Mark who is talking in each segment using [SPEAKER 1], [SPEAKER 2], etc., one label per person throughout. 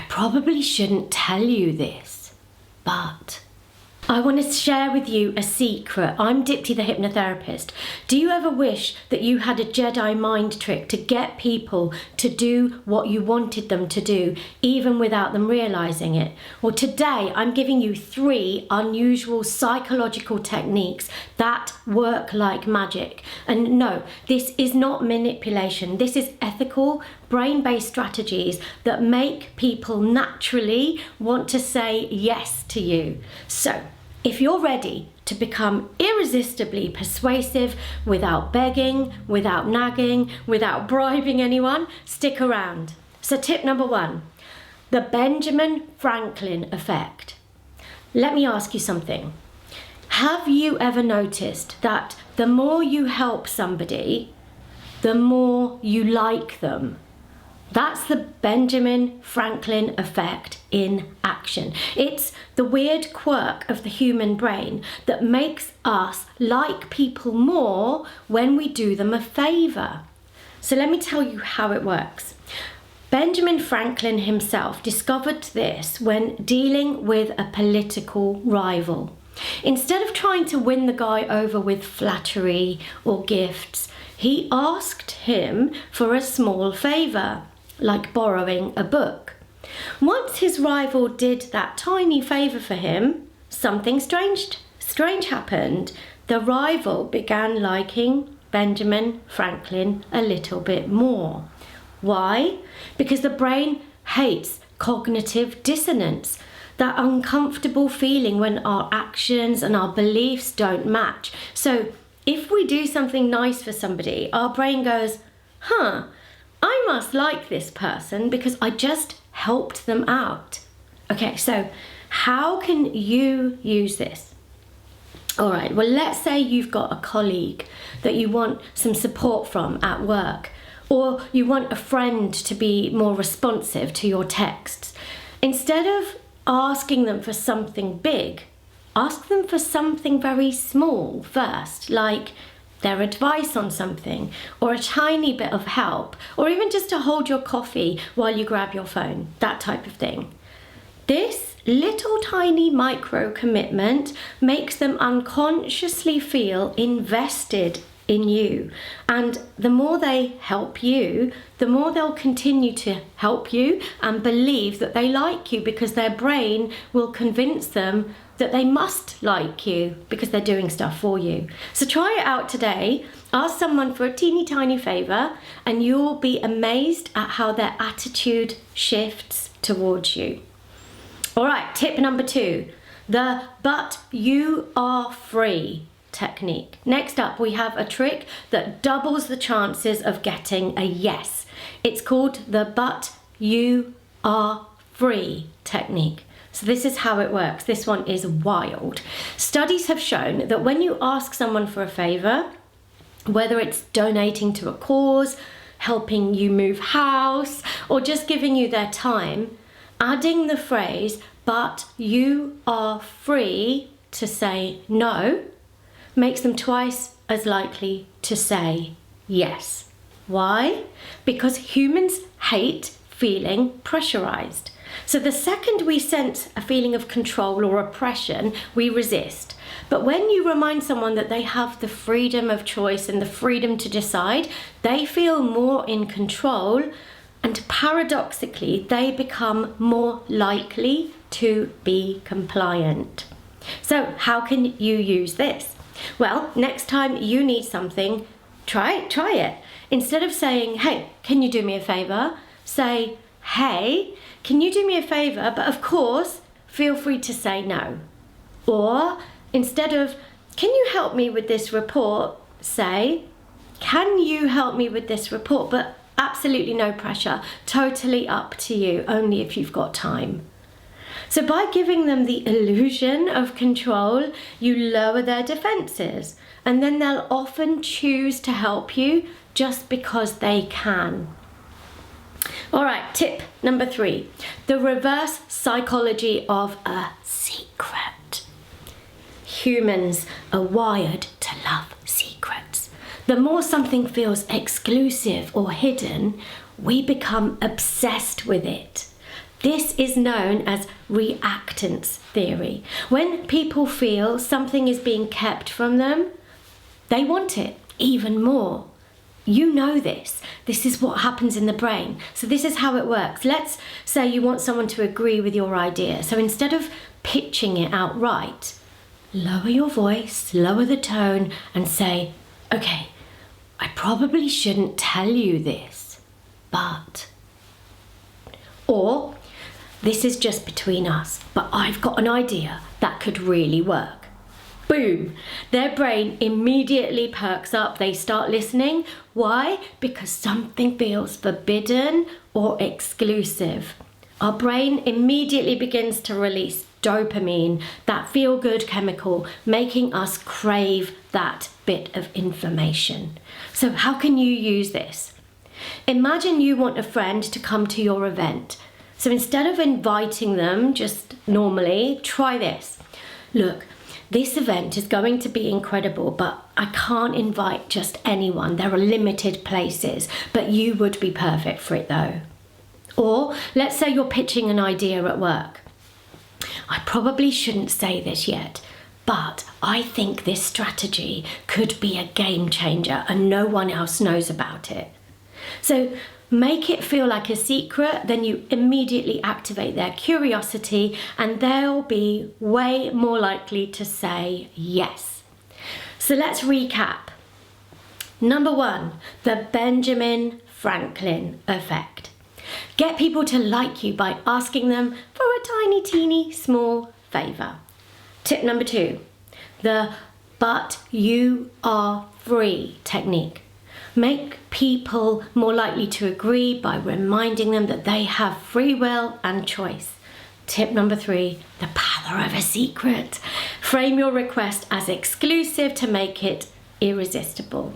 [SPEAKER 1] probably shouldn't tell you this, but I want to share with you a secret. I'm Dipti the hypnotherapist. Do you ever wish that you had a Jedi mind trick to get people to do what you wanted them to do, even without them realizing it? Well, today I'm giving you 3 unusual psychological techniques that work like magic. And no, this is not manipulation. This is ethical, brain-based strategies that make people naturally want to say yes to you. So, if you're ready to become irresistibly persuasive without begging, without nagging, without bribing anyone, stick around. So tip number 1, the Benjamin Franklin effect. Let me ask you something. Have you ever noticed that the more you help somebody, the more you like them? That's the Benjamin Franklin effect in action. It's the weird quirk of the human brain that makes us like people more when we do them a favor. So let me tell you how it works. Benjamin Franklin himself discovered this when dealing with a political rival. Instead of trying to win the guy over with flattery or gifts, he asked him for a small favor, like borrowing a book. Once his rival did that tiny favor for him, something strange happened. The rival began liking Benjamin Franklin a little bit more. Why? Because the brain hates cognitive dissonance, that uncomfortable feeling when our actions and our beliefs don't match. So if we do something nice for somebody, our brain goes, I must like this person because I just helped them out. Okay, so how can you use this? All right, well, let's say you've got a colleague that you want some support from at work, or you want a friend to be more responsive to your texts. Instead of asking them for something big, ask them for something very small first, like their advice on something, or a tiny bit of help, or even just to hold your coffee while you grab your phone, that type of thing. This little tiny micro commitment makes them unconsciously feel invested in you. And the more they help you, the more they'll continue to help you and believe that they like you, because their brain will convince them that they must like you because they're doing stuff for you. So try it out today. Ask someone for a teeny tiny favor and you'll be amazed at how their attitude shifts towards you. All right, tip number 2, the "but you are free" technique. Next up, we have a trick that doubles the chances of getting a yes. It's called the "but you are free" technique. So this is how it works. This one is wild. Studies have shown that when you ask someone for a favor, whether it's donating to a cause, helping you move house, or just giving you their time, adding the phrase "but you are free" to say no makes them twice as likely to say yes. Why? Because humans hate feeling pressurized. So the second we sense a feeling of control or oppression, we resist. But when you remind someone that they have the freedom of choice and the freedom to decide, they feel more in control, and paradoxically, they become more likely to be compliant. So how can you use this? Well, next time you need something, try it. Instead of saying, "Hey, can you do me a favor?" say, "Hey, can you do me a favor? But of course, feel free to say no." Or instead of, "Can you help me with this report?" say, "Can you help me with this report? But absolutely no pressure, totally up to you, only if you've got time." So by giving them the illusion of control, you lower their defenses, and then they'll often choose to help you just because they can. All right, tip number 3, the reverse psychology of a secret. Humans are wired to love secrets. The more something feels exclusive or hidden, we become obsessed with it. This is known as reactance theory. When people feel something is being kept from them, they want it even more. You know this. This is what happens in the brain. So this is how it works. Let's say you want someone to agree with your idea. So instead of pitching it outright, lower your voice, lower the tone, and say, okay, I probably shouldn't tell you this, but... Or, this is just between us, but I've got an idea that could really work. Boom! Their brain immediately perks up. They start listening. Why? Because something feels forbidden or exclusive. Our brain immediately begins to release dopamine, that feel-good chemical, making us crave that bit of information. So how can you use this? Imagine you want a friend to come to your event. So instead of inviting them just normally, try this. Look, this event is going to be incredible, but I can't invite just anyone. There are limited places, but you would be perfect for it though. Or let's say you're pitching an idea at work. I probably shouldn't say this yet, but I think this strategy could be a game changer and no one else knows about it. So make it feel like a secret, then you immediately activate their curiosity and they'll be way more likely to say yes. So let's recap. Number 1, the Benjamin Franklin effect. Get people to like you by asking them for a tiny, teeny, small favour. Tip number 2, the but you are free technique. Make people more likely to agree by reminding them that they have free will and choice. Tip number 3, the power of a secret. Frame your request as exclusive to make it irresistible.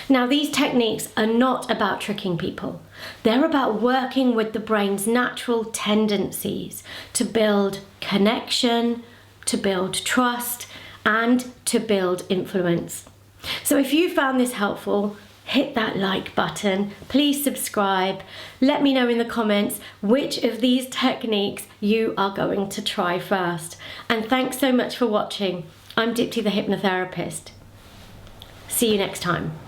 [SPEAKER 1] Now, these techniques are not about tricking people. They're about working with the brain's natural tendencies to build connection, to build trust, and to build influence. So if you found this helpful, hit that like button, please subscribe, let me know in the comments which of these techniques you are going to try first. And thanks so much for watching. I'm Dipti the hypnotherapist. See you next time.